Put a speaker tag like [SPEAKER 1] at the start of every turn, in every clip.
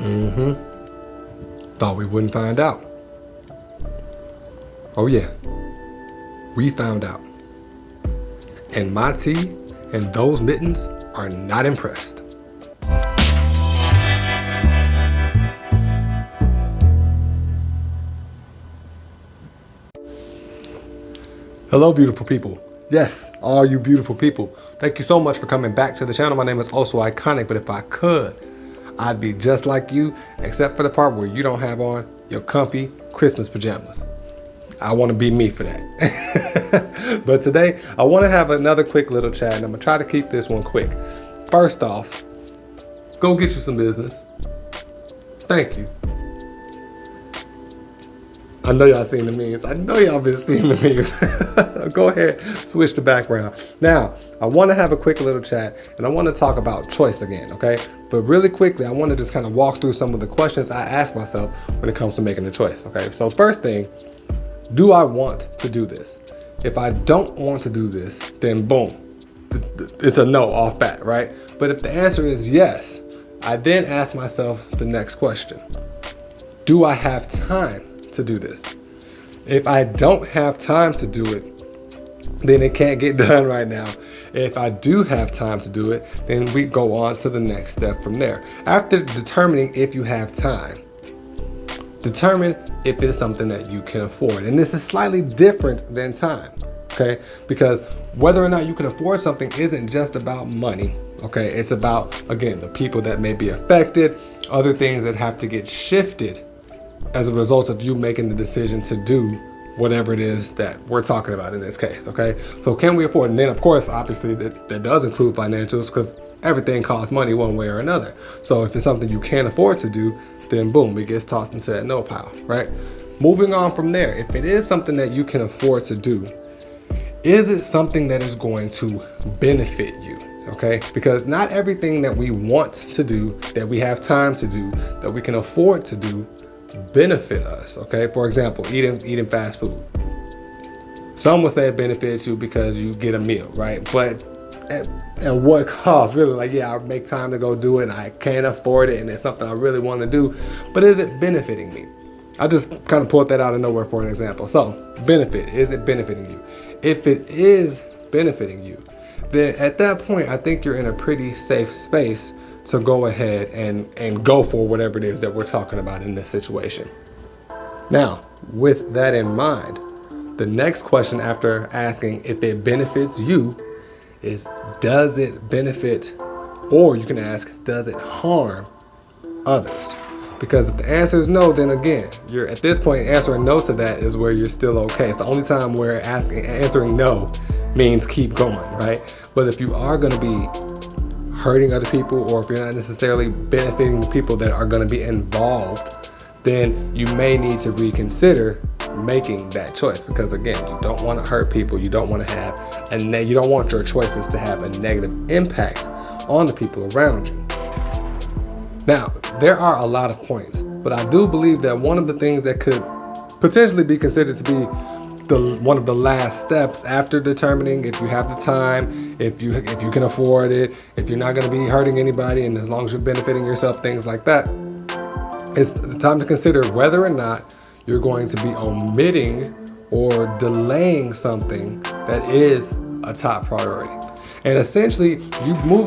[SPEAKER 1] Thought we wouldn't find out. Oh yeah, we found out. And my tea and those mittens are not impressed. Hello, beautiful people. Yes, all you beautiful people. Thank you so much for coming back to the channel. My name is oHSoIcoNic, but if I could, I'd be just like you, except for the part where you don't have on your comfy Christmas pajamas. I want to be me for that. But today, I want to have another quick little chat, and I'm going to try to keep this one quick. First off, go get you some business. Thank you. I know y'all seen the memes. I know y'all been seeing the memes. Go ahead, switch the background. Now, I want to have a quick little chat, and I want to talk about choice again, okay? But really quickly, I want to just kind of walk through some of the questions I ask myself when it comes to making a choice, okay? So first thing, do I want to do this? If I don't want to do this, then boom, it's a no off bat, right? But if the answer is yes, I then ask myself the next question. Do I have time to do this? If I don't have time to do it, then it can't get done right now. If I do have time to do it, then we go on to the next step from there. After determining if you have time, determine if it is something that you can afford. And this is slightly different than time, okay? Because whether or not you can afford something isn't just about money, okay? It's about, again, the people that may be affected, other things that have to get shifted as a result of you making the decision to do whatever it is that we're talking about in this case, okay? So can we afford? And then of course, obviously that does include financials, because everything costs money one way or another. So if it's something you can't afford to do, then boom, it gets tossed into that no pile, right? Moving on from there, if it is something that you can afford to do, is it something that is going to benefit you? Okay, because not everything that we want to do, that we have time to do, that we can afford to do, benefit us. Okay, for example, eating fast food. Some would say it benefits you because you get a meal, right? But at what cost? Really, like, yeah, I make time to go do it and I can't afford it and it's something I really want to do, but is it benefiting me? I just kind of pulled that out of nowhere for an example. So benefit, is it benefiting you? If it is benefiting you, then at that point, I think you're in a pretty safe space to go ahead and go for whatever it is that we're talking about in this situation. Now, with that in mind, the next question after asking if it benefits you is, does it benefit, or you can ask, does it harm others? Because if the answer is no, then again, you're at this point answering no to that is where you're still okay. It's the only time where answering no means keep going, right? But if you are going to be hurting other people, or if you're not necessarily benefiting the people that are going to be involved, then you may need to reconsider making that choice. Because again, you don't want to hurt people. You don't want to have you don't want your choices to have a negative impact on the people around you. Now, there are a lot of points, but I do believe that one of the things that could potentially be considered to be one of the last steps after determining if you have the time, if you can afford it, if you're not going to be hurting anybody, and as long as you're benefiting yourself, things like that, it's the time to consider whether or not you're going to be omitting or delaying something that is a top priority. And essentially,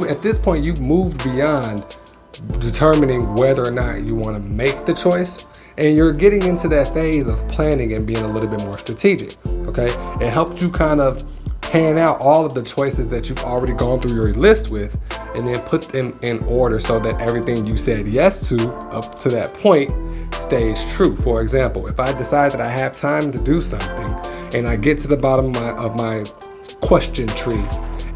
[SPEAKER 1] at this point, you've moved beyond determining whether or not you want to make the choice, and you're getting into that phase of planning and being a little bit more strategic, okay? It helps you kind of pan out all of the choices that you've already gone through your list with, and then put them in order so that everything you said yes to up to that point stays true. For example, if I decide that I have time to do something and I get to the bottom of my question tree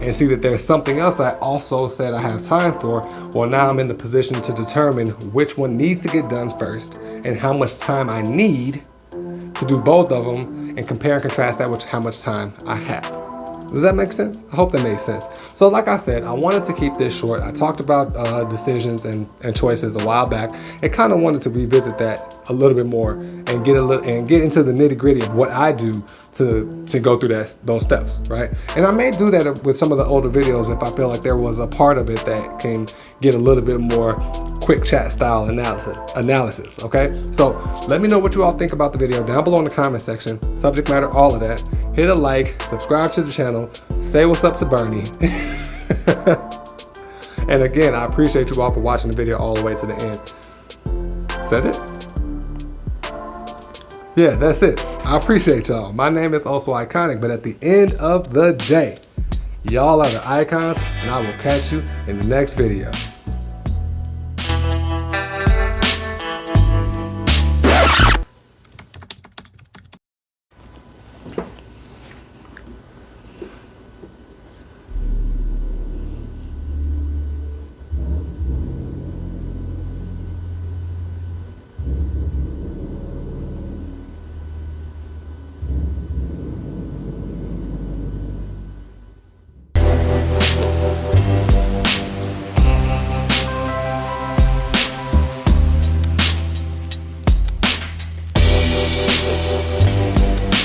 [SPEAKER 1] and see that there's something else I also said I have time for, well, now I'm in the position to determine which one needs to get done first and how much time I need to do both of them, and compare and contrast that with how much time I have. Does that make sense? I hope that makes sense. So like I said, I wanted to keep this short. I talked about decisions and choices a while back, and kind of wanted to revisit that a little bit more and get into the nitty gritty of what I do to go through those steps, right? And I may do that with some of the older videos if I feel like there was a part of it that can get a little bit more quick chat style analysis, okay? So let me know what you all think about the video down below in the comment section. Subject matter, all of that. Hit a like, subscribe to the channel, say what's up to Bernie. And again, I appreciate you all for watching the video all the way to the end. Is that it? Yeah, that's it. I appreciate y'all. My name is oHSoIcoNic, but at the end of the day, y'all are the icons, and I will catch you in the next video.